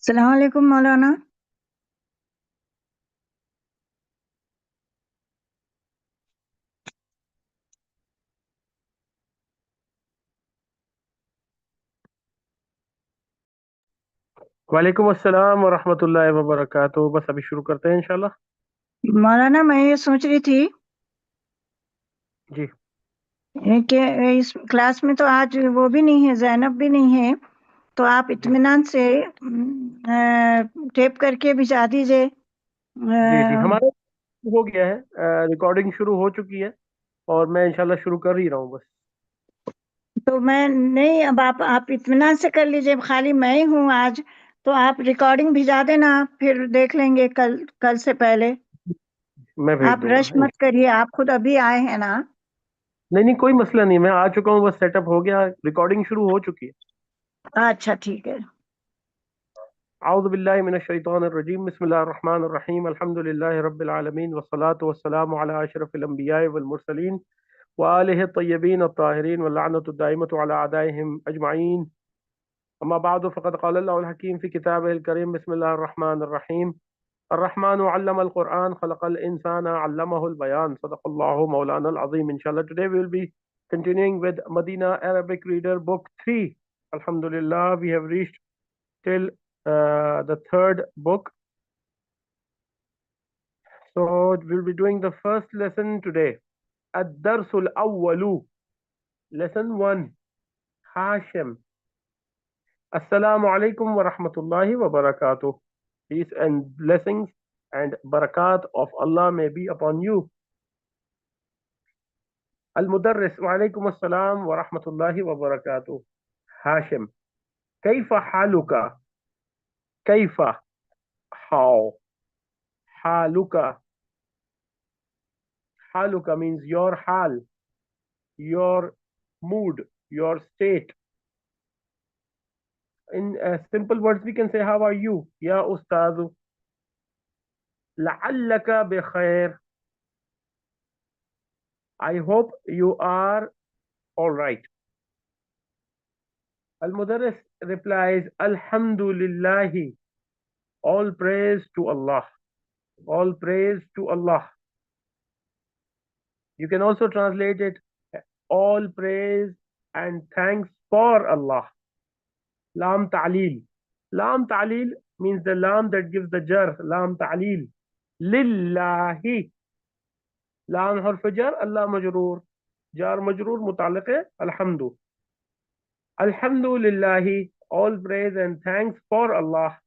अस्सलाम वालेकुम मौलाना। वालेकुम अस्सलाम वरहमतुल्लाहि वबरकातुहू। बस अभी शुरू करते हैं इंशाल्लाह। मौलाना, मैं ये सोच रही थी जी कि इस क्लास में तो आज वो भी नहीं है, जैनब भी नहीं है। तो आप जी इत्मीनान से टेप करके भिजा दीजिए। जी हमारा हो गया है। रिकॉर्डिंग शुरू हो चुकी है और मैं इंशाल्लाह शुरू कर ही रहा हूँ बस। तो मैं नहीं, अब आप इत्मीनान से कर लीजिए, खाली मैं ही हूँ आज। तो आप रिकॉर्डिंग भिजा देना, फिर देख लेंगे कल कल से पहले। मैं भेज आप दूंगा रश मत करिए, आप खुद अभी आए हैं ना। नहीं नहीं, कोई मसला नहीं, मैं आ चुका हूँ, बस सेटअप हो गया, रिकॉर्डिंग शुरू हो चुकी है। अच्छा, ठीक है। आऊज़ु बिल्लाहि मिनश शैतानिर रजीम, बिस्मिल्लाहिर रहमानिर रहीम, अल्हम्दुलिल्लाहि रब्बिल आलमीन, वस्सलातु वस्सलामु अला अशरफिल अंबिया'i वल मुरसलीन व आलिहि तय्यबीन अत्ताहिरीन व लअनतु दाइमतु अला अदाइहिम अजमईन। अम्मा बाद फ़क़द क़ाल अल्लाहुल हकीम फ़ी किताबिहिल करीम, बिस्मिल्लाहिर रहमानिर रहीम, अर्रहमानु अल्लमल क़ुरआन ख़लक़ल इंसाना अल्लमहुल बयान, सदक़ल्लाहु मौलानाल अज़ीम। Inshallah, today we will be continuing with Madina Arabic Reader Book 3. Alhamdulillah, we have reached till the third book. So we'll be doing the first lesson today. Ad-Darsul Awwalu, Lesson 1, Hashim. Assalamu alaikum wa rahmatullahi wa barakatuh. Peace and blessings and barakat of Allah may be upon you. المدرس: وعليكم السلام ورحمة الله وبركاته. هاشم: كيف حالك؟ كيف؟ how? حالك. حالك means your حال, your mood, your state. In simple words we can say how are you يا أستاذ. لعلك بخير. I hope you are all right. المدرس replies: الحمد لله. All praise to Allah. All praise to Allah. You can also translate it: all praise and thanks for Allah. Lam ta'lil. Lam ta'lil means the lam that gives the jar. Lam ta'lil. Lillahi. Lam harf jar, Allah majroor. Jar majroor mutaliq hai alhamdu. Alhamdulillahi. All praise and thanks for Allah.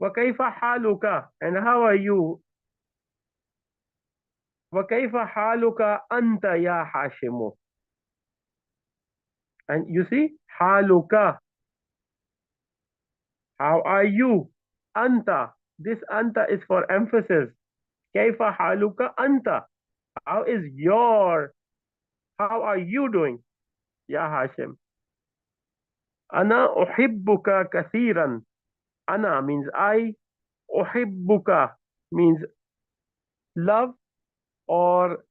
Wa kayfa haluka. And how are you? Wa kayfa haluka anta ya Hashimu. And you see, haluka. How are you? Anta. This anta is for emphasis. Kaifa haluka anta? How is your? How are you doing? Ya Hashim. Ana uhibbuka kathiran. Ana means I. Uhibbuka means love or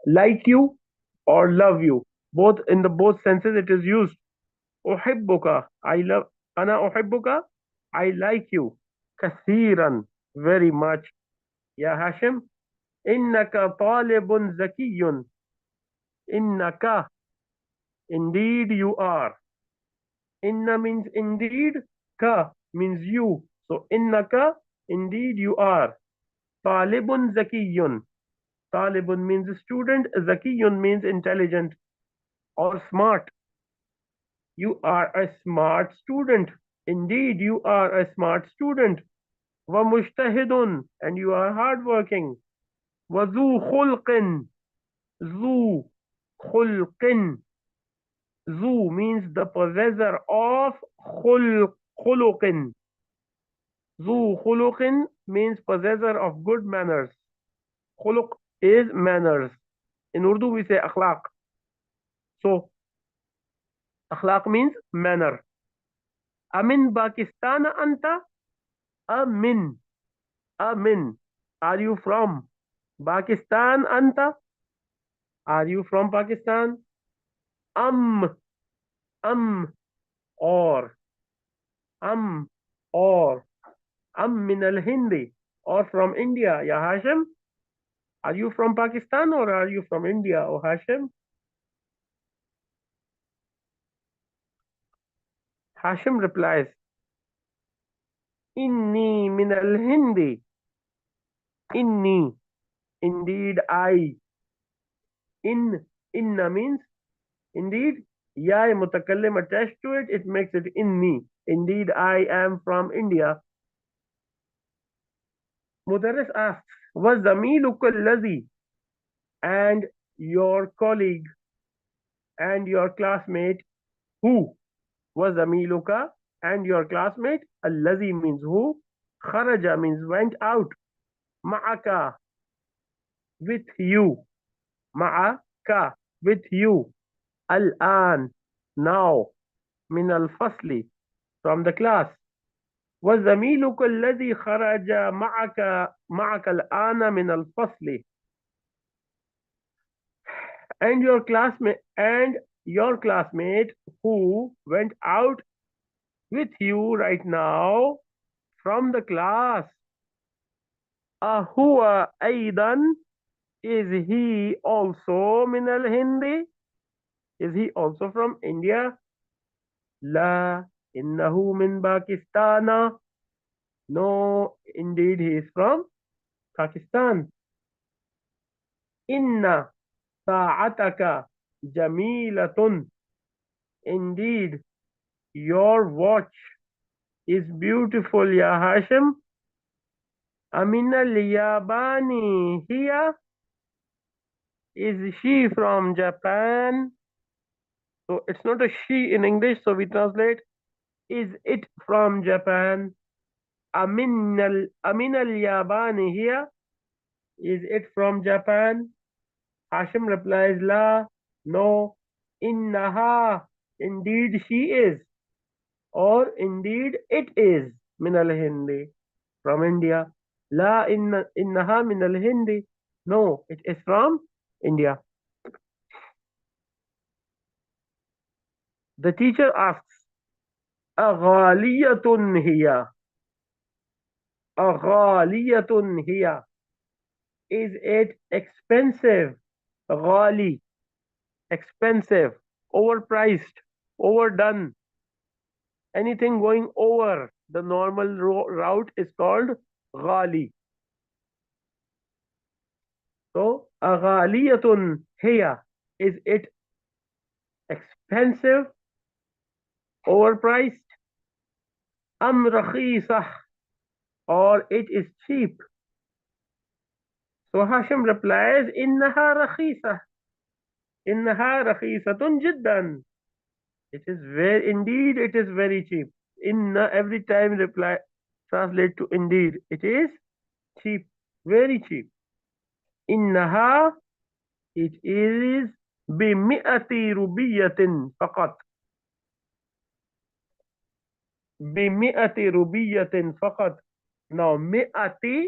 like you or love you. Both in the both senses it is used. Uhibbuka. I love. Ana uhibbuka. I like you. Kathiran. Very much. Ya Hashim. Innaka talibun zakiyun. Innaka. Indeed you are. Inna means indeed. Ka means you. So innaka. Indeed you are. Talibun zakiyun. Talibun means student. Zakiyun means intelligent or smart. You are a smart student. Indeed you are a smart student. Wa mushtahidun. And you are hardworking. Wa zu khulqin. Zu khulqin. Zu means the possessor of khuluqin. Zu khuluqin means possessor of good manners. Khuluq is manners. In Urdu we say akhlaq. So akhlaq means manner. Amin Pakistan anta? Amin. Amin. Are you from Pakistan anta? Are you from Pakistan? Am. Am. Or. am or am min al Hindi or from India, ya Hashim? Are you from Pakistan or are you from India, oh Hashim? Hashim replies, Inni min al Hindi. Inni, indeed I. In, inna means indeed. Ya mutakallim attached to it, it makes it inni. Indeed, I am from India. Mudarris asks, was zamiluka allazi and your colleague and your classmate who was zamiluka and your classmate allazi means who, kharaja means went out, ma'aka with you, ma'aka with you, al-an now, min al-fasli from the class. وزميلك الذي خرج معك الآن من الفصل and your classmate who went out with you right now from the class. أهو أيضا is he also من الهند? Is he also from India? لا إنه من باكستان. No, indeed he is from Pakistan. إن ساعتك جميلة. Indeed, your watch is beautiful, ya Hashim. أمين اليابان here. Is she from Japan? So it's not a she in English, so we translate, is it from Japan? أمين اليابان here. Is it from Japan? Hashim replies, La, no, innaha, indeed she is, or indeed it is, min al Hindi, from India. La, innaha min al Hindi, no, it is from India. The teacher asks, Aghaliyatun hiya, Aghaliyatun hiya, is it expensive? Ghali, expensive, overpriced, overdone. Anything going over the normal route is called ghali. So, aghaliyatun hiya, is it expensive, overpriced? Am rakhisah, or it is cheap? So Hashim replies, Innaha rakhisah. Innaha rakhisatun jiddan. It is very, indeed, it is very cheap. Inna every time reply translate to indeed. It is cheap, very cheap. Innaha, it is bimi'ati rubiyatin faqat. Bimi'ati rubiyatin faqat. Now, mi'ati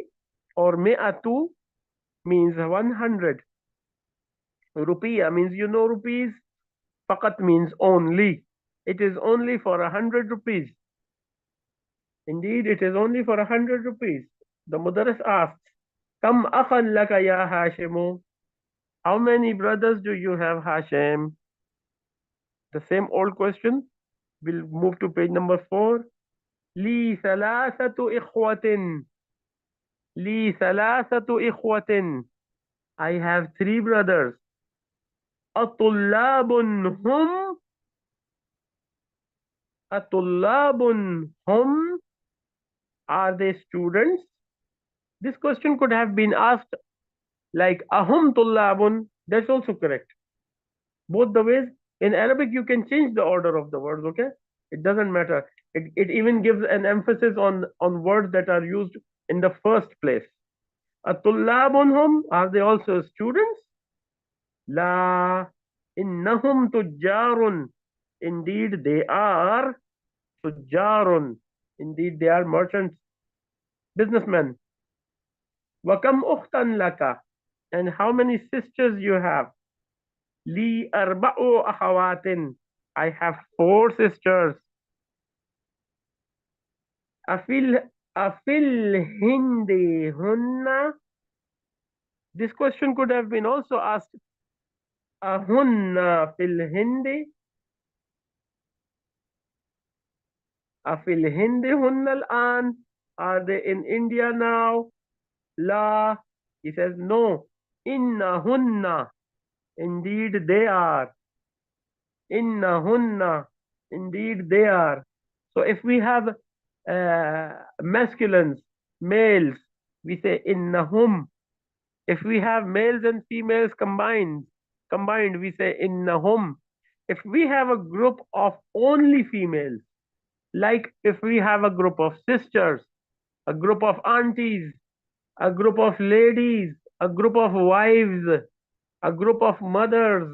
or mi'atu means 100. Rupiya means you know rupees. Faqat means only. It is only for 100 rupees. Indeed, it is only for 100 rupees. The Mudarris asks, Kam akhan laka ya Hashimu? How many brothers do you have, Hashim? The same old question. We'll move to page number 4. لي ثلاثة إخوة. لي ثلاثة إخوة. I have 3 brothers. أطلاب هم. أطلاب هم. Are they students? This question could have been asked like ahum tullabun. That's also correct. Both the ways. In Arabic, you can change the order of the words, okay? It doesn't matter. It even gives an emphasis on words that are used in the first place. Atullabun hum, are they also students? La, innahum tujjarun. Indeed, they are tujjarun. Indeed, they are merchants, businessmen. Wakam ukhtan laka. And how many sisters you have? Li arba'u akhawatin. I have 4 sisters. Afil Afil Hindi Hunna. This question could have been also asked. Ahunna fil Hindi. Afil Hindi Hunna al-an. Are they in India now? La. He says no. Inna Hunna. Indeed they are. Inna Hunna. Indeed they are. So if we have masculines, males, we say innahum. If we have males and females combined, we say innahum. If we have a group of only females, like if we have a group of sisters, a group of aunties, a group of ladies, a group of wives, a group of mothers,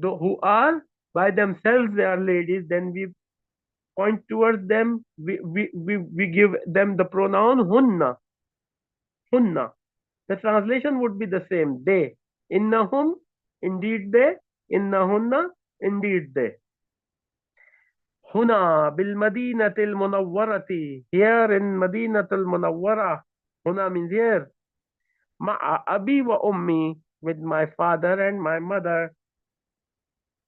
who are by themselves they are ladies, then we point towards them, we give them the pronoun hunna, hunna. The translation would be the same, they. Innahum, indeed they. Innahunna, indeed they. Huna bil Madinatil Munawwarati. Here in Madinatul Munawwara. Huna means here. Ma'a abi wa ummi. With my father and my mother.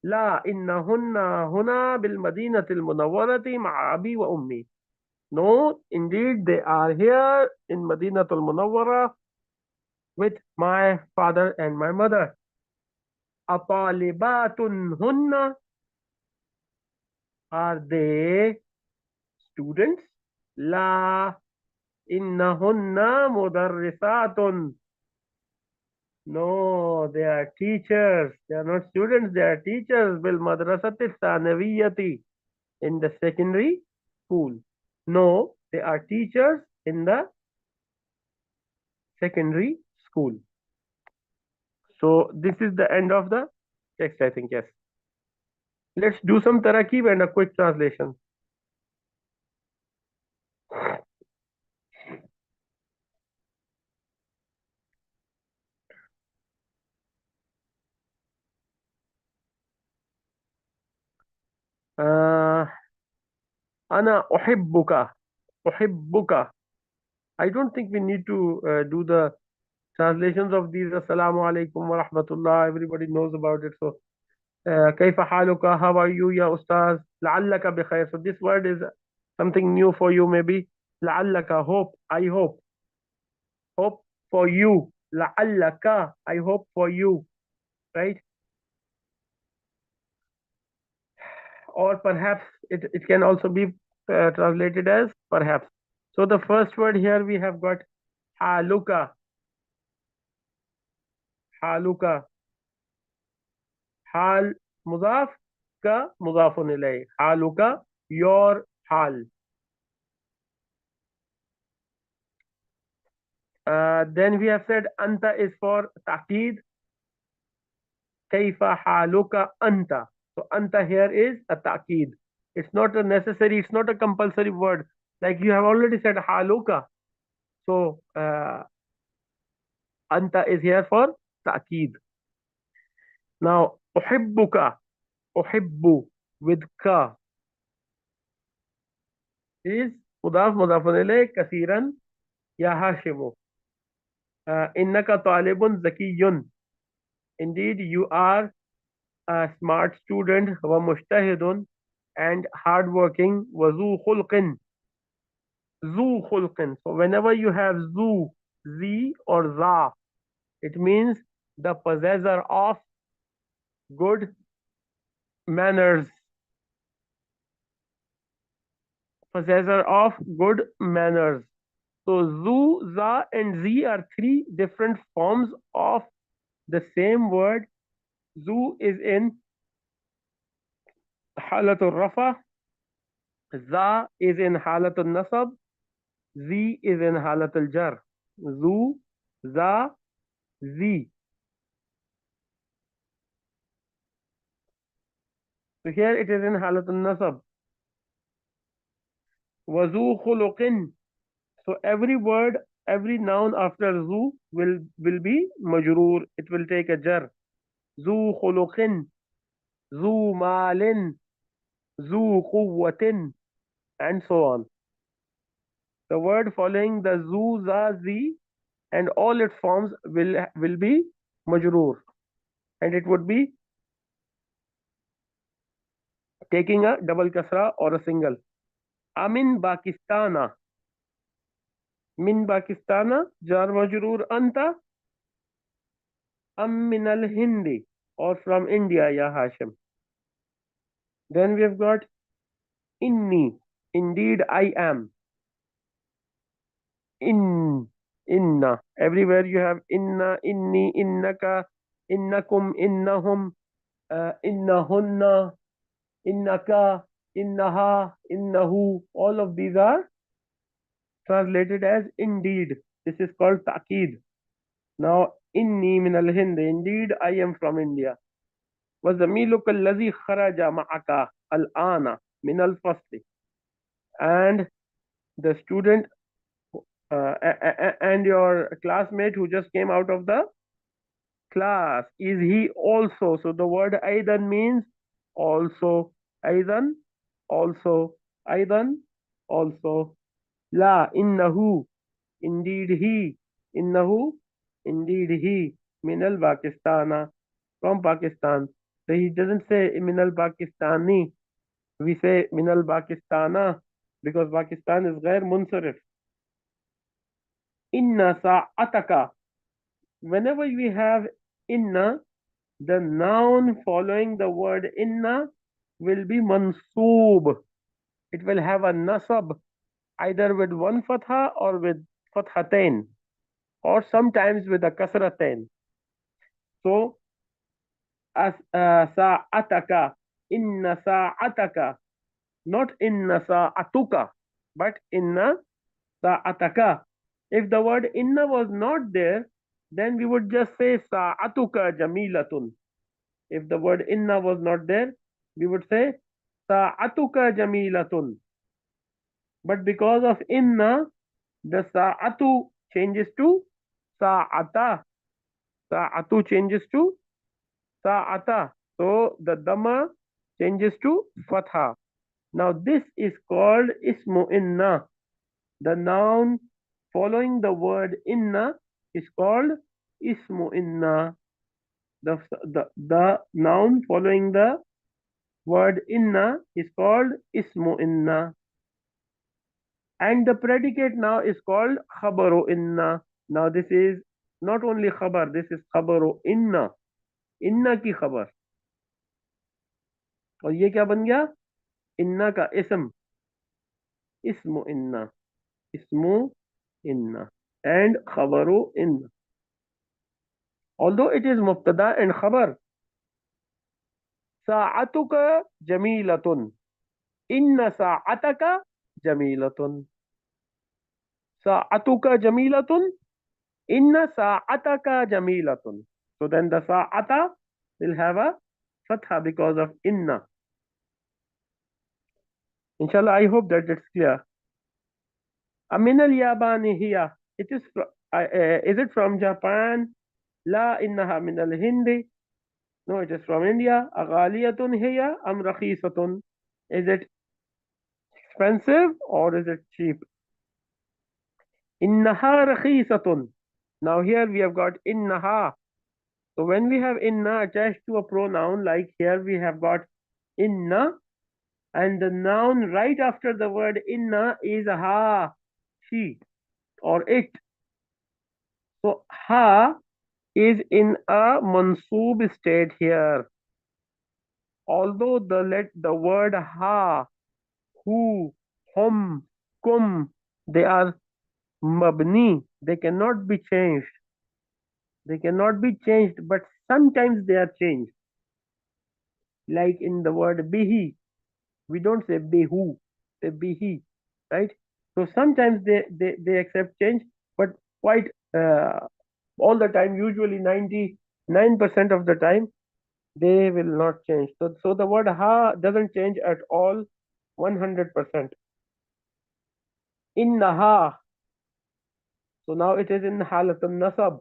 La innahunna huna bil Madinatil Munawwarati ma'a abi wa ummi. No, indeed they are here in Madinatul Munawwara with my father and my mother. Atalibatun hunna, are they students? La innahunna mudarrisatun. No, they are teachers. They are not students, they are teachers. Bil madrasati thanawiyati, in the secondary school. No, they are teachers in the secondary school. So this is the end of the text, I think, yes. Let's do some tarakib and a quick translation. Uh, Ana uhibbuka. Uhibbuka. I don't think we need to do the translations of these. Assalamu alaikum wa rahmatullah. Everybody knows about it. So, kaifa haluka? How are you, ya ustaz? La'allaka bi khair. So this word is something new for you, maybe. La'allaka, hope. I hope. Hope for you. La'allaka, I hope for you. Right? Or perhaps it can also be translated as perhaps. So the first word here we have got haluka, haluka, hal mudaf ka mudafun ilay, haluka, your hal. Then we have said anta is for ta'keed, kayfa haluka anta. So anta here is a ta'keed. It's not a necessary, it's not a compulsory word. Like you have already said haluka. So anta is here for ta'keed. Now, uhibbuka, uhibbu with ka is mudaf mudafun ilayh kasiran ya hashimu. Innaka talibun zakiyun. Indeed, you are a smart student wa mujtahidun and hardworking wa zu khulqin. Zu khulqin. So whenever you have zu, z or za, it means the possessor of good manners. Possessor of good manners. So zu, za, and zi are three different forms of the same word. Zu is in halatul rafa, za is in halatul nasab, zi is in halatul jar. Zu, za, zi. So here it is in halatul nasab. Wazu khuluqin. So every word, every noun after zu will be majroor. It will take a jar. Zu khuluqin, zu malin, zu quwwatin, and so on. The word following the zu, za, zi and all its forms will be majroor, and it would be taking a double kasra or a single. Amin Pakistana. Min Pakistana, jar majroor anta. Am min al Hindi, or from India, ya Hashim. Then we have got inni. Indeed, I am. In. Inna. Everywhere you have inna, inni, innaka, innakum, innahum, innahunna, innaka, innaha, innahu. All of these are translated as indeed. This is called ta'keed. Now, inni min al-Hind. Indeed, I am from India. وَزَمِيلُكَ الَّذِي خَرَجَ مَعَكَ الْآنَ مِنَ الْفَصْلِ. And the student and your classmate who just came out of the class, is he also? So the word aidan means also. Aidan, also. Aidan, also. La, innahu, indeed he. Innahu, indeed he. Minal Pakistana, from Pakistan. So he doesn't say Minal Pakistani. We say Minal Pakistana because Pakistan is ghair munsarif. Inna sa'ataka. Whenever we have inna, the noun following the word inna will be mansoob. It will have a nasab either with one fatha or with fathatain, or sometimes with a kasratain. So as sa'ataka, inna sa'ataka, not inna sa'atuka, but inna sa'ataka. If the word inna was not there, then we would just say sa'atuka jamilatun. If the word inna was not there, we would say sa'atuka jamilatun. But because of inna, the sa'atu changes to sa'ata. Sa'atu changes to sa'ata. So the dhamma changes to fatha. Now this is called ismu inna. The noun following the word inna is called ismu inna. The noun following the word inna is called ismu inna. And the predicate now is called khabaru inna. Now this is not only khabar, this is khabaru inna. Inna की खबर. और ये क्या बन गया? इन्ना का ism. Ismu inna. Ismu inna. And khabaru inna. Although it is mubtada and khabar. Sa'atuka jamilatun. Inna sa'ataka jamilatun. Sa'atuka jamilatun. Inna sa'ataka jamilatun. So then the sa'ata will have a fatha because of inna. Inshallah, I hope that it's clear. Amin al-Yabani hiya. Is it from Japan? La innaha min al-Hindi. No, it is from India. Aghaliyatun hiya am rakhisatun. Is it expensive or is it cheap? Innaha rakhisatun. Now here we have got innaha. So when we have inna attached to a pronoun, like here we have got inna, and the noun right after the word inna is ha, she, or it. So ha is in a mansoob state here. Although the word ha, who, hum, kum, they are mabni, they cannot be changed. They cannot be changed, but sometimes they are changed. Like in the word bihi, we don't say behu, say bihi, right? So sometimes they accept change, but quite all the time, usually 99% of the time, they will not change. So the word ha doesn't change at all 100%. Innaha. So now it is in halatun nasab.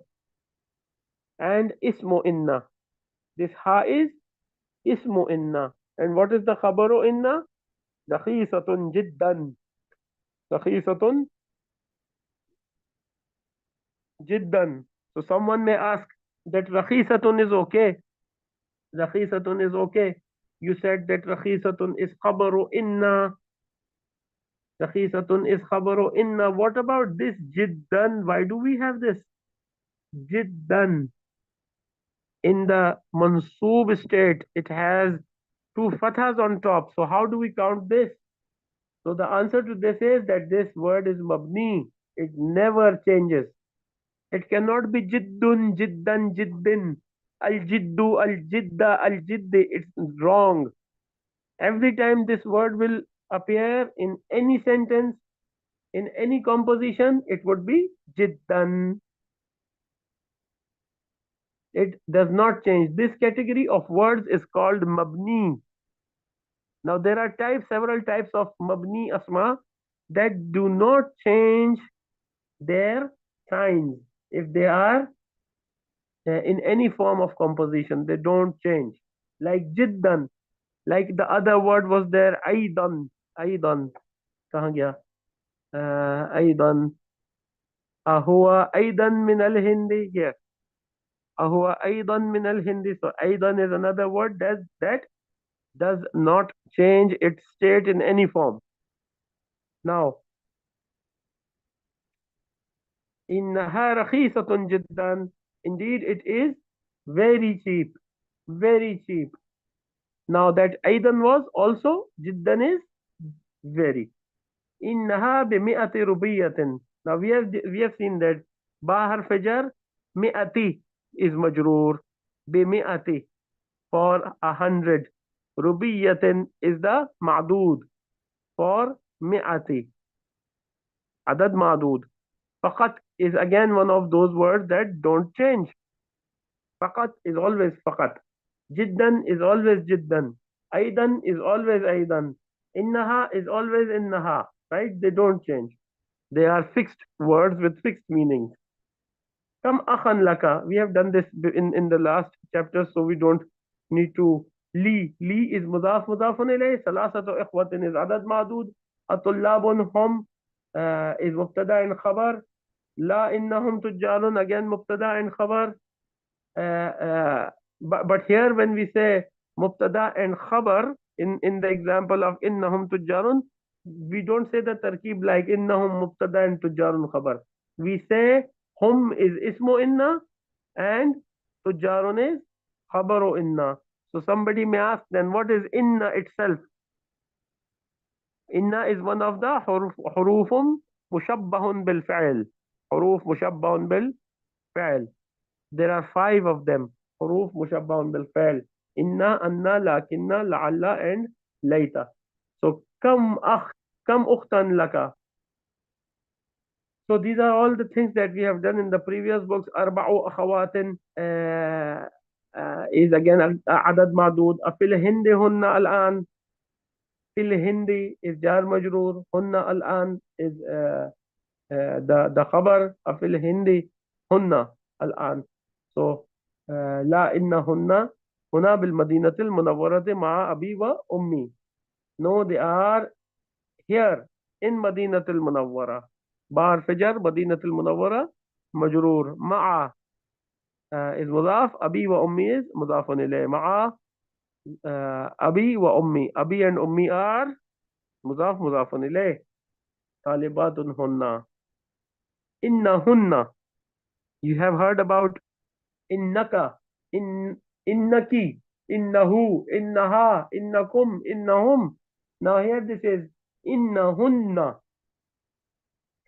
And ismu inna. This ha is ismu inna. And what is the khabaru inna? Rakhisatun jiddan. Rakhisatun Jiddan. So someone may ask that rakhisatun is okay. Rakhisatun is okay. You said that rakhisatun is khabaru inna. Rakhisatun is khabaru inna. What about this jiddan? Why do we have this jiddan? In the mansoob state, it has two fathas on top. So how do we count this? So the answer to this is that this word is mabni. It never changes. It cannot be jiddun, jiddan, jiddin, al jiddu, al jidda, al jiddi. It's wrong. Every time this word will appear in any sentence, in any composition, it would be jiddan. It does not change. This category of words is called mabni. Now there are several types of mabni asma that do not change their signs. If they are in any form of composition, they don't change. Like jiddan, like the other word was there, aidan, aidan. कहाँ गया? Aidan. Ahua aidan min al hindi. Here. Ahua aidan min al hindi. So aidan is another word that does not change its state in any form. Now, إنها رخيصة جدا. Indeed, it is very cheap. Very cheap. Now that Aidan was also Jiddan is very. إنها بمئة ربية. Now we have seen that ba harf jar mi'ati is majroor بمئة for 100. Rubiyatin is the ma'dud for mi'ati. Adad ma'dud. Faqat is again one of those words that don't change. Faqat is always faqat. Jiddan is always jiddan. Aidan is always aidan. Innaha is always innaha. Right? They don't change. They are fixed words with fixed meanings. Kam akhan laka. We have done this in the last chapter, so we don't need to. Li. Li is mudaf mudafun ilayh. Salasatu ikhwatin is adad ma'dud. Atullabun hum is mubtada in khabar. La innahum tujjalun again mubtada in khabar. But here when we say mubtada and khabar in the example of innahum tujjarun, we don't say the tarkib like innahum mubtada and tujjarun khabar. We say hum is ismu inna and tujjarun is khabaru inna. So somebody may ask then what is inna itself? Inna is one of the hurufum mushabbahun bil fa'il. Huruf mushabbahun bil fa'il. There are 5 of them. حروف مشبه بالفعل. إنا, أنا, لكننا, لعل, and ليت. So كم أختا لك. So these are all the things that we have done in the previous books. أربع أخوات is again عدد معدود. في الهند هن الآن. في الهند is جار مجرور. هن الآن is the خبر. في الهند هن الآن. So لا إنهن هنا بالمدينة المنورة مع أبي وأمي. No, they are here in مدينة المنورة. بار فجر مدينة المنورة مجرور مع is مضاف. أبي وأمي is مضاف إليه. مع أبي وأمي. أبي and أمي are مضاف مضاف إليه. طالبات هن. إنهن. You have heard about إنك, إن, إنك, إنه, إنها, إنكم, إنهم. Now here this is إنهن.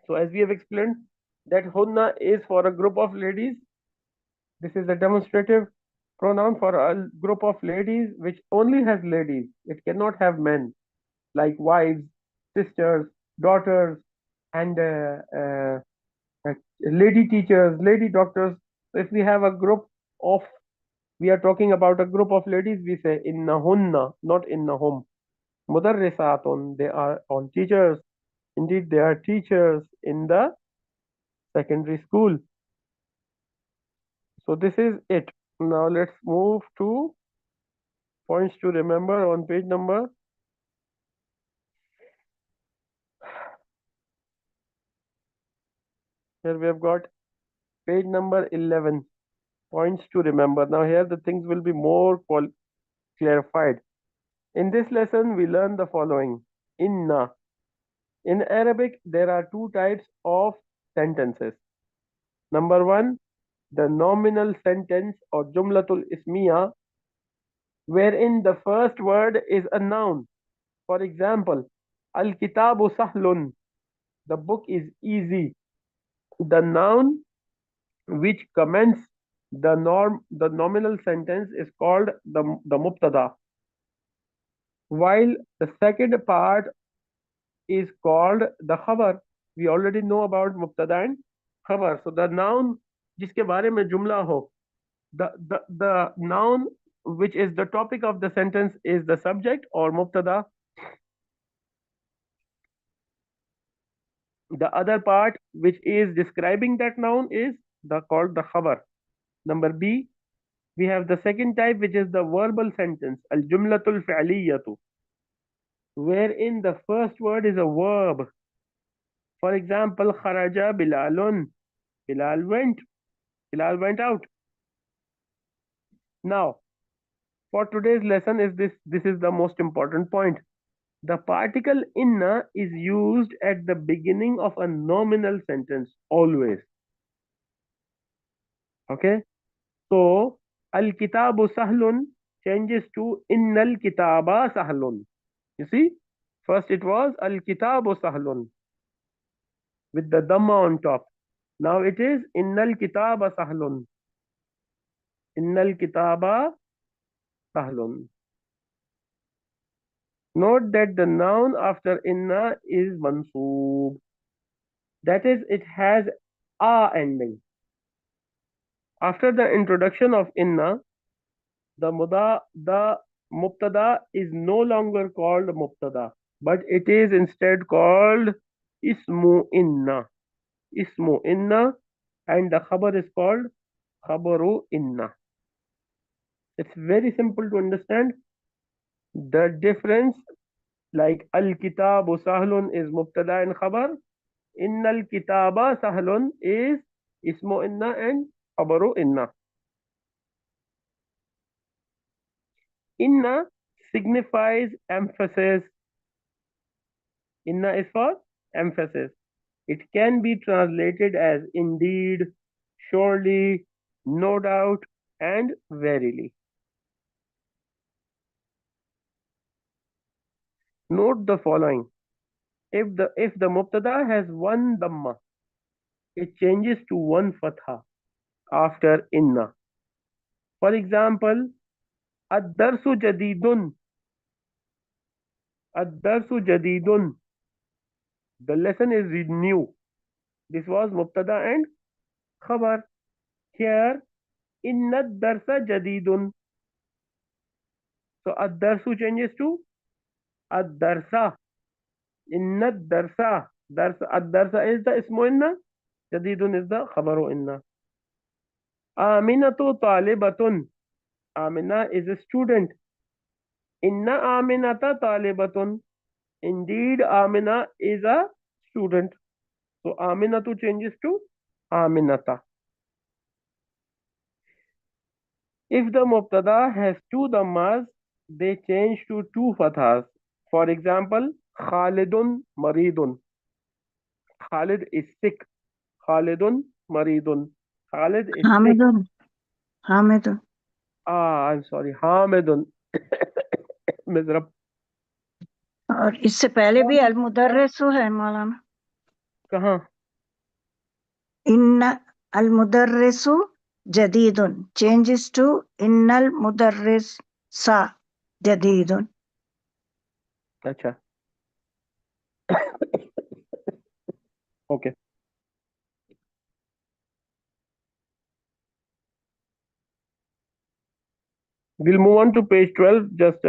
So as we have explained that hunna is for a group of ladies. This is a demonstrative pronoun for a group of ladies which only has ladies. It cannot have men like wives, sisters, daughters, and lady teachers, lady doctors. So if we have a group of we are talking about a group of ladies, we say innahunna, not innahum. Mudarrisatun, they are all teachers. Indeed, they are teachers in the secondary school. So this is it. Now let's move to points to remember on page number. Here we have got Page number 11. Points to remember. Now here the things will be more clarified. In this lesson, we learn the following. Inna. In Arabic, there are two types of sentences. Number one, the nominal sentence or jumlatul ismiya, wherein the first word is a noun. For example, al-kitabu sahlun, the book is easy. The noun which commences the nominal sentence is called the mubtada, while the second part is called the khabar. We already know about mubtada and khabar. So the noun जिसके बारे में जुमला हो, the noun which is the topic of the sentence is the subject or mubtada. The other part which is describing that noun is called the khabar. Number B, we have the second type which is the verbal sentence, al jumlatul fi'liyatu, wherein the first word is a verb. For example, kharaja bilalun, Bilal went out. Now, for today's lesson is this is the most important point. The particle inna is used at the beginning of a nominal sentence always. Okay? So, al-kitabu sahlun changes to innal kitaba sahlun. You see? First it was al-kitabu sahlun with the dhamma on top. Now it is innal kitaba sahlun. Innal kitaba sahlun. Note that the noun after inna is mansoob. That is, it has a ending. After the introduction of inna, the mubtada is no longer called mubtada, but it is instead called ismu inna. Ismu inna, and the khabar is called khabaru inna. It's very simple to understand. The difference, like al-kitabu sahlun is mubtada and khabar, innal kitaba sahlun is ismu inna and khabaru inna. Inna signifies emphasis. Inna is for emphasis. It can be translated as indeed, surely, no doubt, and verily. Note the following. If the mubtada has one dhamma, it changes to one fatha after inna. For example, ad-darsu jadidun. Ad-darsu jadidun. The lesson is new. This was mubtada and khabar. Here, inna ad-darsa jadidun. So ad-darsu changes to ad-darsa. Inna ad-darsa. Ad-darsa is the ismu inna. Jadidun is the khabaru inna. Aminatu talibatun. Amina is a student. Inna aminata talibatun. Indeed, Amina is a student. So Aminatu changes to Aminata. If the mubtada has two dhammas, they change to two fathas. For example, Khalidun maridun. Khalid is sick. Khalidun maridun. Khalid is sick. हामिदुन हामिदुन I'm sorry. Hamidun. Miserable. और इससे पहले भी अल मुदर्रिसु है मौलाना कहाँ? इन अल मुदर्रिसु जदीदुन changes to innal mudarrisa जदीदुन. अच्छा. Okay. We'll move on to page 12. Just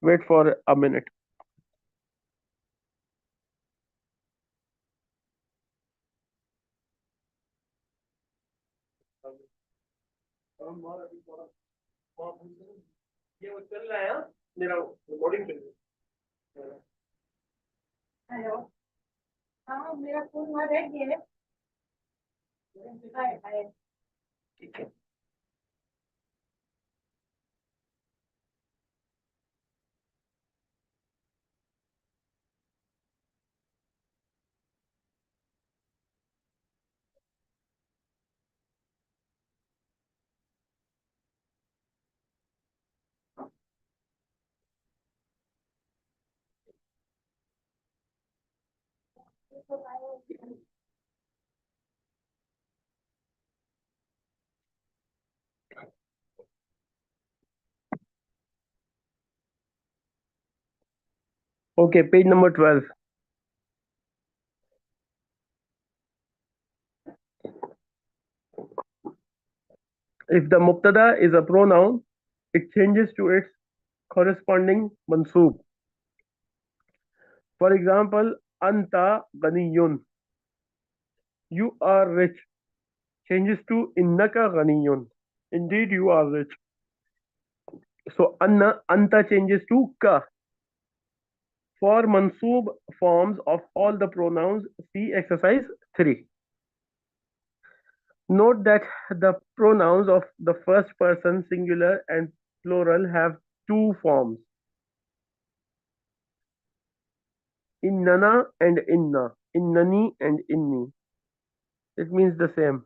wait for a minute. ये वो चल रहा है हाँ? मेरा रिकॉर्डिंग चल रही है. हेलो. हाँ मेरा फोन वहाँ रह गया है. Okay, page number 12. If the mubtada is a pronoun, it changes to its corresponding mansoob. For example, anta ghaniyun, you are rich, changes to innaka ghaniyun, indeed you are rich. So anna anta changes to ka. For mansoob forms of all the pronouns, see exercise 3. Note that the pronouns of the first person singular and plural have two forms, innana and inna, innani and inni. It means the same.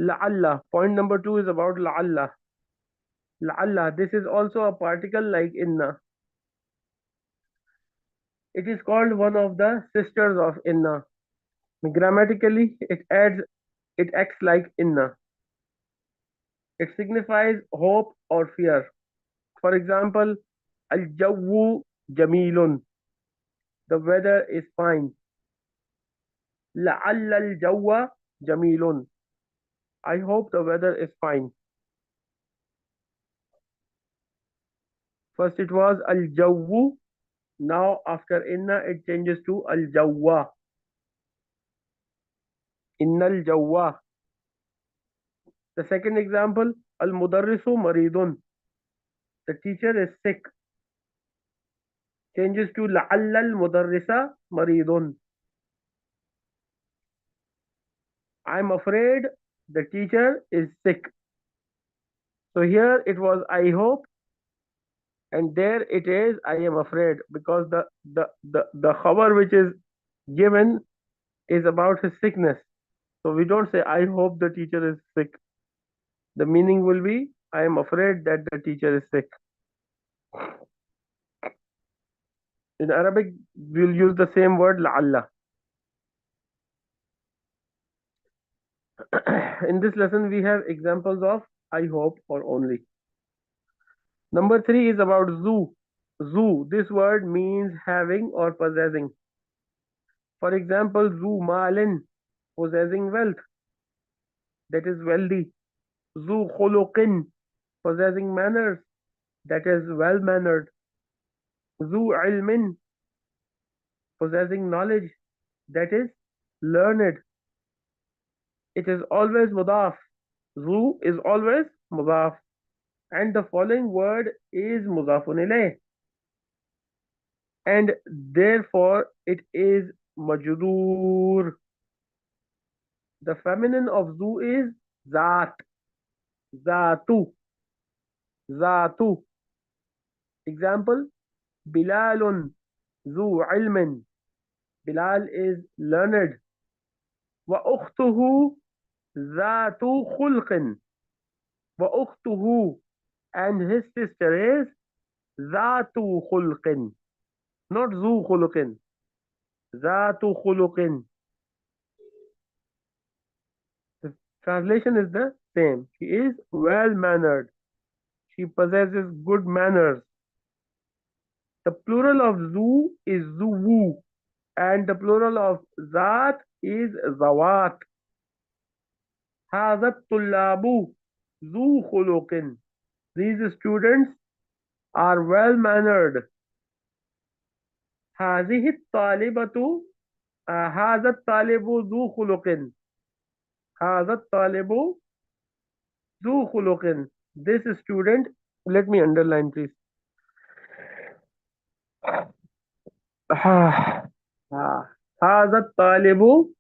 La'alla. Point number 2 is about la'alla. La'alla. This is also a particle like inna. It is called one of the sisters of inna. Grammatically, it acts like inna. It signifies hope or fear. For example, al-jawwu jamilun. The weather is fine. لعل الجو جميل. I hope the weather is fine. First it was al-jawwu. Now after inna it changes to al-jawwa. Inna al-jawwa. The second example, al-mudarrisu maridun. The teacher is sick. Changes to la'alla al-mudarrisa maridun. I'm afraid the teacher is sick. So here it was I hope, and there it is I am afraid, because the khabar which is given is about his sickness. So we don't say I hope the teacher is sick. The meaning will be I am afraid that the teacher is sick. In Arabic we'll use the same word la'alla. In this lesson we have examples of I hope or only. Number 3 is about zu. Zu, this word means having or possessing. For example, zu malin, possessing wealth, that is wealthy. Zu khuluqin, possessing manners, that is well mannered. Zu ilmin, possessing knowledge, that is learned. It is always mudaf. Zu is always mudaf. And the following word is mudafun ilayh. And therefore it is majroor. The feminine of zu is zat. Zatu. Zatu. Example, Bilalun zu ilmin. Bilal is learned. Wa ukhtuhu zatu khulqin. Wa ukhtuhu, and his sister is zatu khulqin. Not zu khuluqin. Zatu khuluqin. The translation is the same. She is well mannered. She possesses good manners. The plural of zu is zuwu, and the plural of zat is zawat. هذا الطلاب ذو خلق. These students are well mannered. هذه الطالبة هذا الطالب ذو خلق. هذا الطالب ذو خلق. This student, let me underline please. هذا الطالب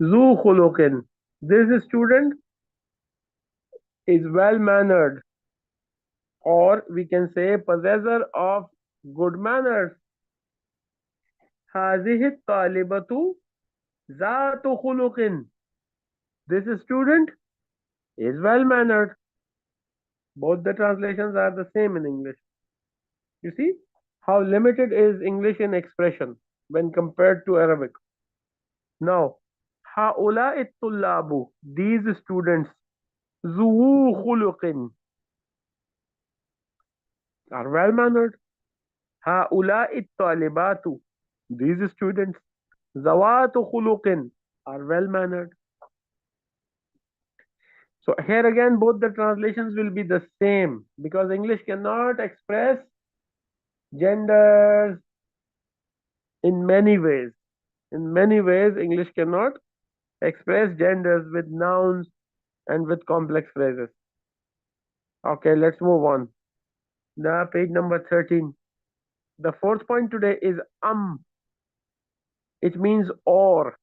ذو خلق. This student is well mannered, or we can say possessor of good manners. هذه الطالبة ذات خلق. This student is well mannered. Both the translations are the same in English. You see how limited is English in expression when compared to Arabic. Now, هؤلاء الطلاب, these students, ذو خلق, are well mannered. هؤلاء الطالبات, these students, ذوات خلق, are well mannered. So here again, both the translations will be the same because English cannot express genders in many ways. In many ways, English cannot express genders with nouns and with complex phrases. Okay, let's move on. The page number 13. The fourth point today is It means or,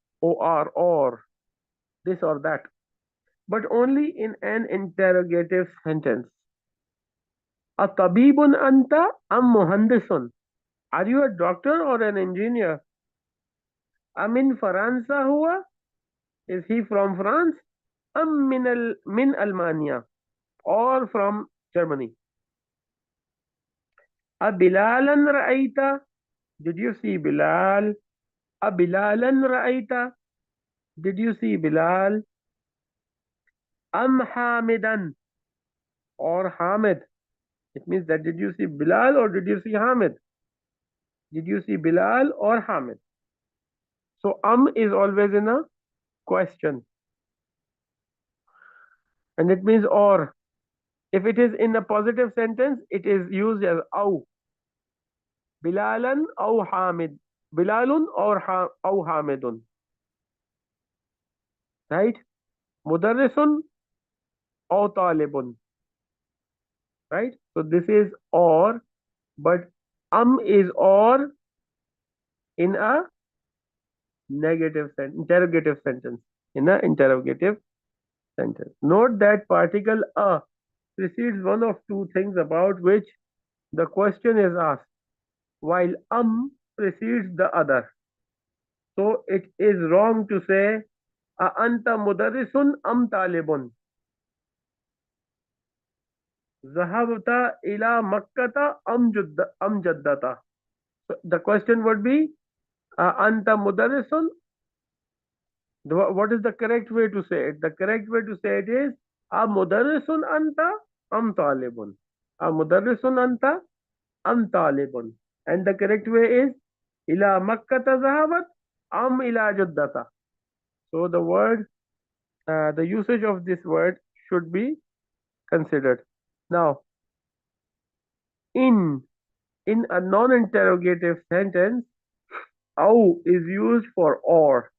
this or that, but only in an interrogative sentence. أطبيب أنت أم مهندس? Are you a doctor or an engineer? أمن فرنسا هو? Is he from France? أم من ألمانيا? Or from Germany? أبلالا رأيت? Did you see Bilal? أبلالا رأيت? Did you see Bilal? أم حامدا? Or Hamid? It means that did you see Bilal or did you see Hamid? Did you see Bilal or Hamid? So is always in a question. And it means or. If it is in a positive sentence, it is used as أو. بلالا أو حامد. بلال أو حامد. Right? مدرس أو طالب. Right? So this is or, but is or in a interrogative sentence. In a interrogative sentence. Note that particle a precedes one of two things about which the question is asked, while precedes the other. So it is wrong to say a anta mudarrisun am talibun. Zahabta ila makkata am jaddata. So the question would be a anta mudarrisun. What is the correct way to say it? The correct way to say it is a mudarrisun anta am talibun. A mudarrisun anta am talibun. And the correct way is ila makkata zahabat am ila jaddata. So the usage of this word should be considered. Now, in in a non-interrogative sentence, أو is used for or.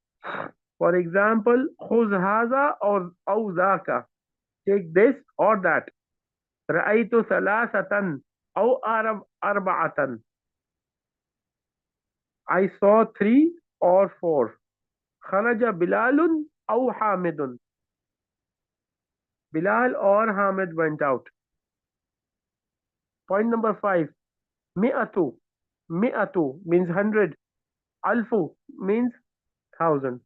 For example, خذ هذا or أو ذاك. Take this or that. رأيت ثلاثة أو أربعة. I saw 3 or 4. خرج بلال أو حامد. Bilal or Hamid went out. Point number 5. Mi'atu. Mi'atu means 100. Alfu means 1,000.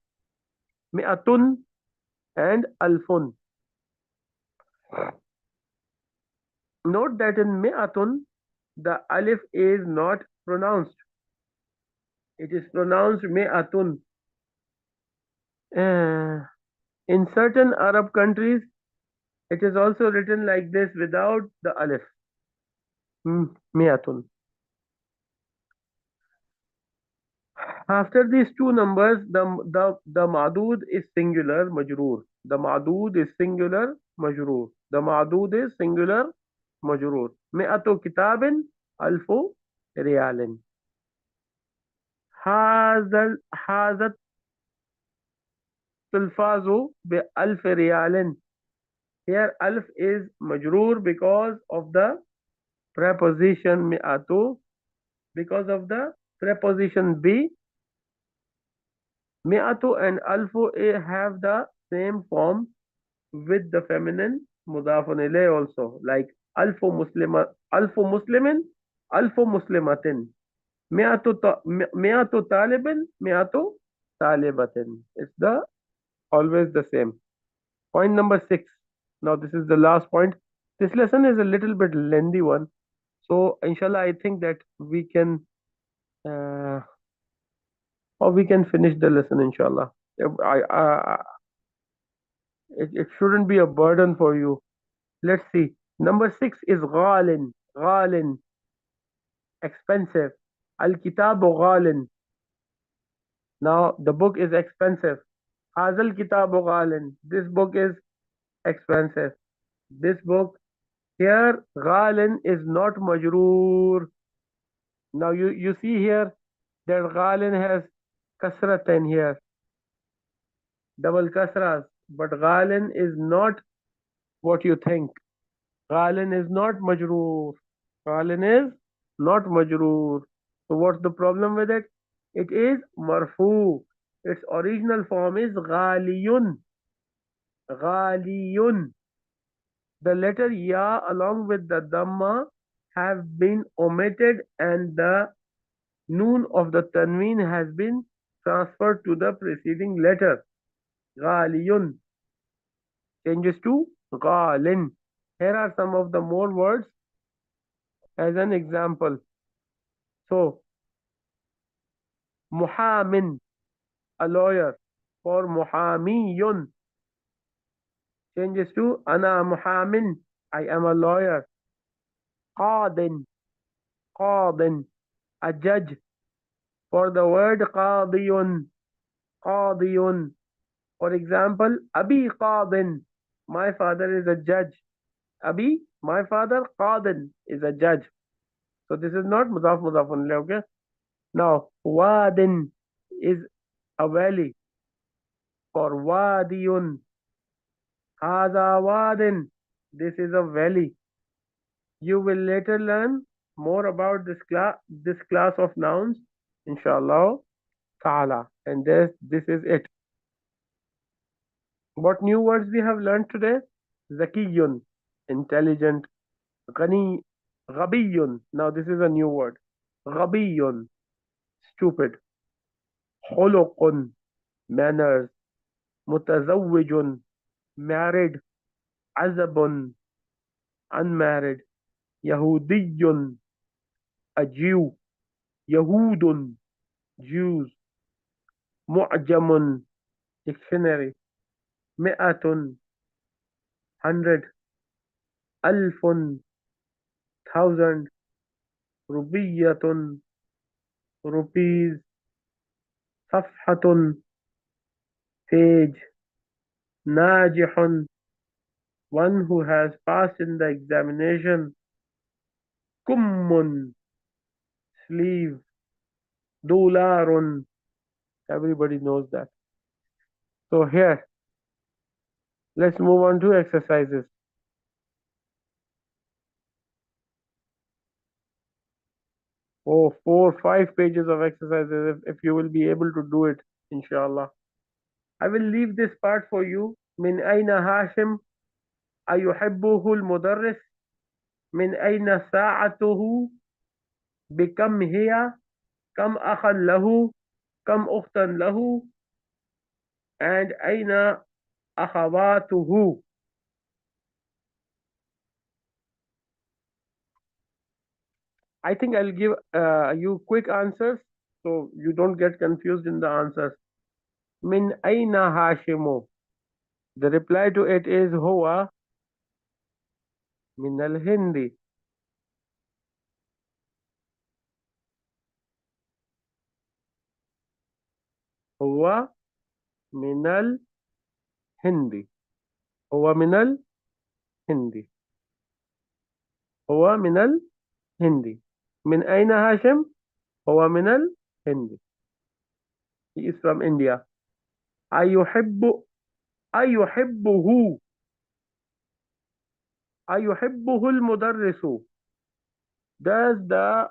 Mi'atun and alfun. Note that in mi'atun, the alif is not pronounced. It is pronounced mi'atun. In certain Arab countries, it is also written like this without the alif. Mi'atun. After these two numbers, the madud is singular majroor. The madud is singular majroor. The madud is singular majroor. Mi'atu kitabin alfu riyalin. Hazat tilfazu bi alf riyalin. Here alf is majroor because of the preposition mi'atu, because of the preposition bi, Mi'atu and alfu have the same form with the feminine mudafun ilayh also, like alfu muslimin, alfu muslimatin, mi'atu talibin, mi'atu talibatin. It's the always the same. Point number 6. Now this is the last point. This lesson is a little bit lengthy one, so inshallah I think that we can uh, or we can finish the lesson inshallah. It shouldn't be a burden for you. Let's see. Number 6 is ghalin. Ghalin, expensive. Al-kitabu ghalin. Now the book is expensive. Hazal kitabu ghalin. This book is expensive. This book here, ghalin is not majroor. Now you see here that ghalin has kasratain here, double kasras. But ghalin is not what you think. Ghalin is not majroor. Ghalin is not majroor. So what's the problem with it? It is marfu. Its original form is ghaliyun. Ghaliyun. The letter ya along with the dhamma have been omitted and the noon of the tanween has been transferred to the preceding letter. Ghaliyun changes to ghalin. Here are some of the more words as an example. So, muhamin, a lawyer. For muhamiyun changes to ana muhamin, I am a lawyer. Qadin, qadin, a judge. For the word qadiyun, qadiyun. For example, abi qadin, my father is a judge. Abi, my father, qadin, is a judge. So this is not mudaf mudafun, okay? Now, wadin is a valley. For wadiyun, haza wadin, this is a valley. You will later learn more about this class of nouns, inshallah ta'ala. And this is it. What new words we have learned today? Zakiyun, intelligent. Ghani, ghabiyun. Now this is a new word. Ghabiyun, stupid. Khuluqun, manners. Mutazawwijun, married. Azabun, unmarried. Yahudiyun, a Jew. Yahudun, Jews. Mu'jamun, dictionary. Mi'atun, 100. Alfun, 1,000. Rubiyatun, rupees. Safhatun, page. Najihun, one who has passed in the examination. Kummun, sleeve. Dolarun, everybody knows that. So here, let's move on to exercises. Oh, 4, 5 pages of exercises if you will be able to do it, inshallah. I will leave this part for you. من أين هاشم أيحبه المدرس من أين ساعته بكم هي كم أخا له كم أختا له and أين أخواته. I think I'll give you quick answers so you don't get confused in the answers. Min aina Hashimu. The reply to it is Huwa min al Hindi. Huwa min al Hindi. Huwa min al Hindi. Huwa min al Hindi. Min aina Hashim? Huwa min al Hindi. He is from India. Ayuhibbu ayuhibbuhu ayuhibbuhu al mudarrisu. Does the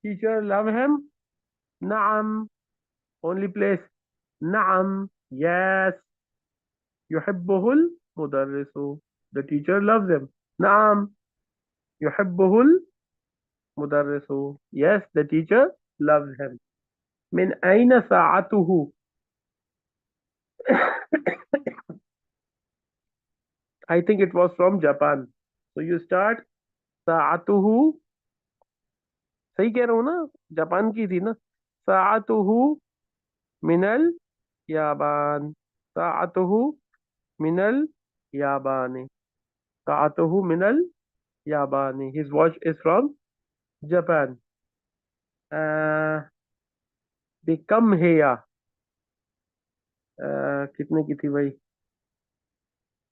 teacher love him? Naam. Only place. नाम, yes, युहिब्बुहुल मुदर्रिसु, the teacher loves him. नाम, युहिब्बुहुल मुदर्रिसु, yes, the teacher loves him. मिन ऐन साअतुहु। I think it was from Japan, so you start. साअतुहु, सही कह रहा हूँ ना? जापान की थी ना? साअतुहु मिनल याबान, साअतुहु मिनल याबानी, साअतुहु मिनल याबानी, his watch is from Japan. बिकम हेया, कितने की थी भाई?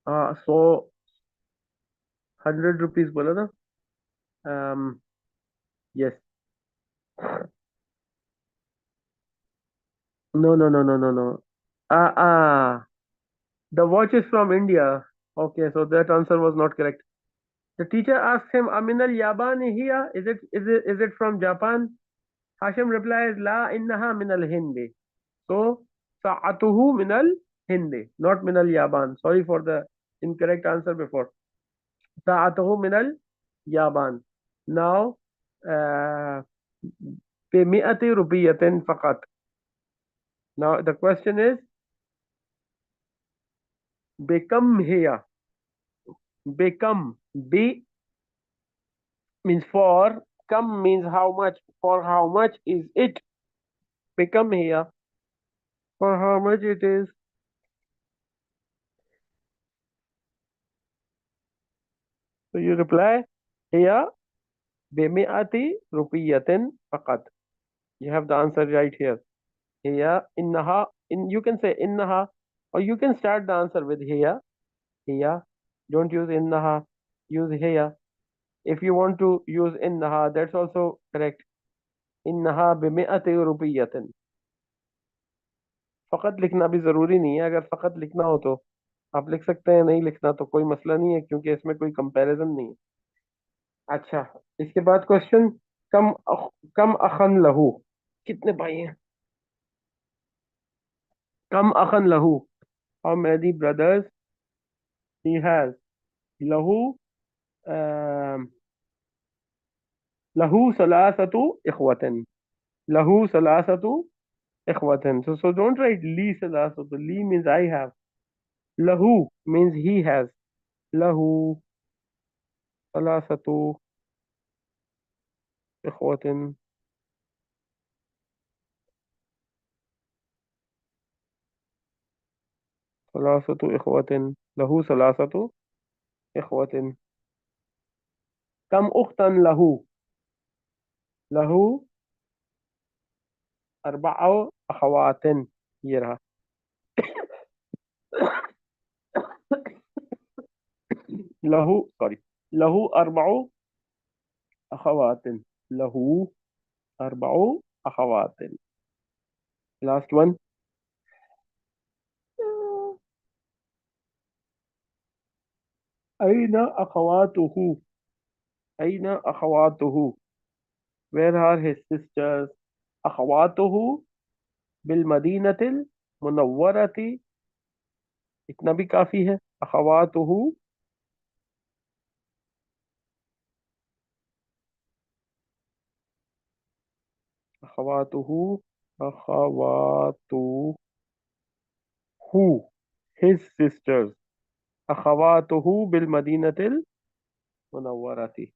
हाँ, 100, 100 रुपीज बोला ना? Yes. No no no no no no. Uh uh the watch is from India. Okay, so that answer was not correct. The teacher asked him, Aminal Yabani here? Is it from Japan? Hashim replies, La innaha minal Hindi. So, Sa'atuhu minal Hindi, not minal Yaban. Sorry for the incorrect answer before. Sa'atuhu minal Yaban. Now, uh, بمئة ربية فقط. Now, the question is, become here. Become. Be means for, come means how much. For how much is it? Become here. For how much it is? So you reply here بمئة ربية فقط. You have the answer right here. Here إنها, in you can say إنها, or you can start the answer with here. Here. Don't use إنها. Use here. If you want to use إنها, that's also correct. إنها بمئة रुपية. फकत लिखना भी जरूरी नहीं है, अगर फकत लिखना हो तो आप लिख सकते हैं, नहीं लिखना तो कोई मसला नहीं है, क्योंकि इसमें कोई कंपैरिजन नहीं है। अच्छा, इसके बाद क्वेश्चन, कम कम अखन लहू, कितने भाई हैं? कम अखन लहू, how many brothers he has? लहू, लहू सलासतु इखवतन, लहू सलासतु इखवतन, so don't write Lee सलासतु, Lee means I have, lahu means he has, lahu सलासतु इखवतन, सलासतु इखवतन, लहू सलासतु इखवतन। कम उख्तन लहू, लहू अरबअ अखवातिन, ये रहा। लहू, सॉरी, लहू अरबअ अखवातिन, लहू अरबअ अखवातिन। Last one. अयना अखवातुहु, अयना अखवातुहु, वेयर आर हिज सिस्टर्स? अखवातुहु बिल मदीनतिल मुनव्वरति, इतना भी काफी है। अखवातुहु, अखवातुहु, अखवातुहु, his sisters, अखवातुहु बिल मदीनतिल मुनव्वरति।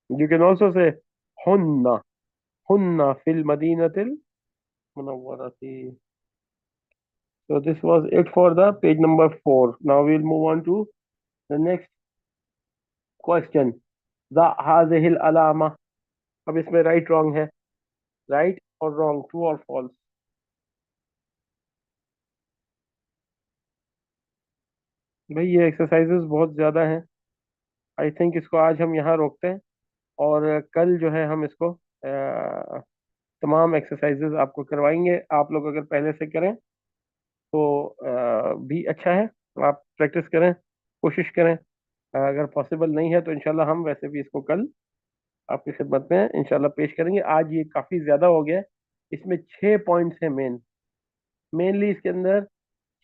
You can also say hunna, hunna fil madinatil munawwarati. So this was it for the page number 4. Now we'll move on to the next question. The hazihil alama. अब इसमें right wrong है, right or wrong, true or false? भाई ये exercises बहुत ज़्यादा हैं। I think इसको आज हम यहाँ रोकते हैं, और कल जो है हम इसको तमाम एक्सरसाइजेस आपको करवाएंगे। आप लोग अगर पहले से करें तो भी अच्छा है, आप प्रैक्टिस करें, कोशिश करें। अगर पॉसिबल नहीं है तो इंशाल्लाह हम वैसे भी इसको कल आपकी खिदमत में इंशाल्लाह पेश करेंगे। आज ये काफ़ी ज़्यादा हो गया है, इसमें 6 पॉइंट्स हैं मेनली इसके अंदर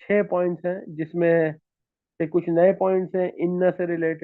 6 पॉइंट्स हैं, जिसमें से कुछ नए पॉइंट्स हैं इन्न से रिलेटेड,